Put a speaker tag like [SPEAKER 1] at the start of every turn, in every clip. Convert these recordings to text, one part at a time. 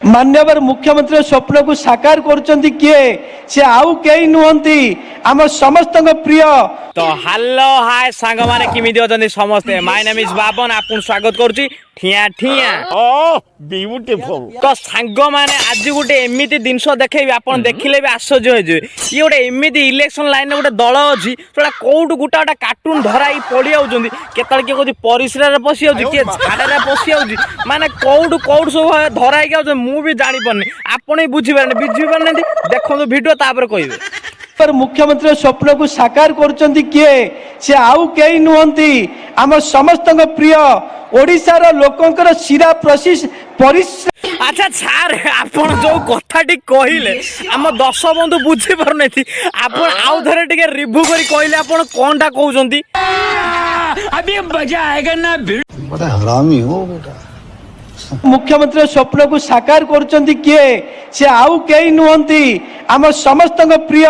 [SPEAKER 1] मान्यवर मुख्यमंत्री स्वप्न को साकार करछंती किए से आउ केही नुहंती आम समस्त प्रिय।
[SPEAKER 2] तो हेलो हाय सांग माने किमिति अछंती समस्ते माय नेम इज बाबन आपन स्वागत करूची ठिया ठिया
[SPEAKER 3] ओह ब्यूटीफुल।
[SPEAKER 2] तो सांग माने आज गोटे एमिति जिनस देखैबी आपन देखिले भी आश्चर्य होय जे ये गोटे एमिति इलेक्शन लाइन रे गोटे दल अछि तोला कोउट गुटा कार्टून धराई पड़ी आउछंती केतल के कोथि परिसरा रे पसी आउछि के झाड़ा रे पसी आउछि माने कोउट सब धराई के आउछ मु भी जानि परनी आपन ही बुझी परनी देखो वीडियो तापर कहबे
[SPEAKER 1] पर मुख्यमंत्री स्वप्न को साकार करछंती किए से आउ केही नुहंती आम समस्त प्रिय ओडिशार लोकंकर शिरा परिश्रम।
[SPEAKER 2] अच्छा छार आपण जो कथाटी कहले आम दर्शक बंधु बुझी पारन आपण आउ थरे टिके रिव्यू करी कहले आपण कोनटा कहउचंती
[SPEAKER 3] अभी मजा आएगा ना।
[SPEAKER 4] बड़ा हरामी हो बेटा।
[SPEAKER 1] मुख्यमंत्री स्वप्न को साकार करछंती किए से आउ केही नुहंती आम समस्त प्रिय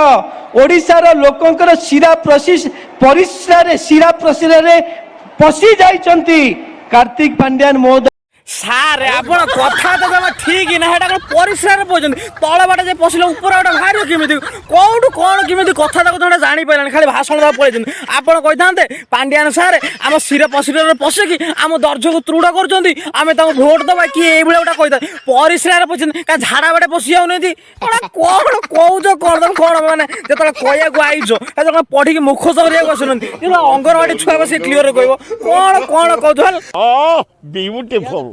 [SPEAKER 1] ओडिशार लोकंकर शिरा प्रशिरा रे पसी जाइछंती कार्तिक पांड्यान महोदय।
[SPEAKER 2] सारे आपण कथा तो जमा ठीक ना हेटा परिसरा रे पजन तळ बाटे जे पसिलो ऊपर बाटे भारी किमिति कोउड कोन किमिति कथा तक थोड़ा जानि पाइलान खाली भाषण दा पळेजन आपण कहिथांते पांड्यान सारे आम सिर पसिलो रे पसे कि आम दर्ज को त्रुड करजंती आमे ताको वोट दबा कि ए बेले उटा कहिता परिसरा रे पजन का झाडा बाटे पसि आउनेती कोन कोन कहउजो करदम कोन माने जेतला कहया को आइजो का जका पढी के मुख सरिया कसनती इला अंगनवाडी छुआ बसे क्लियर कहबो कोन कोन कहजल
[SPEAKER 3] ओह ब्यूटीफुल।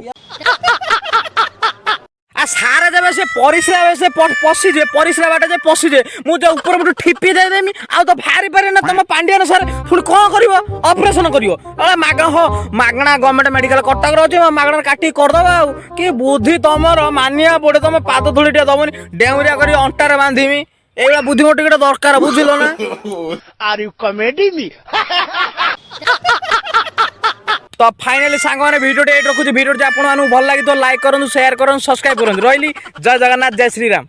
[SPEAKER 2] आ सारे देबे से परिसरा से पसी जे परिसरा बाटे जे पसी जे मु जे ऊपर बटु ठिपी दे देमी आ तो भारी पारे ना तम पांड्यान सर पुन कोन करिवो ऑपरेशन करिवो अरे मागणा गवर्नमेंट मेडिकल कटक रहउछ मागणा काटी कर दबा कि बुद्धि तमर मानिया पड़े तम पाद धुलिटिया दमनी डेउरिया करी अंटारे बांधीमी एला बुद्धि मोटी के दरकार बुझिलो ना।
[SPEAKER 3] Are you comedy me.
[SPEAKER 2] तो फाइनली सांग मैंने वीडियो एट रखुच्छी वीडियो आपको भल लगी तो लाइक करूँ शेयर करूँ सब्सक्राइब करूँ रही जय जगन्नाथ जय श्रीराम।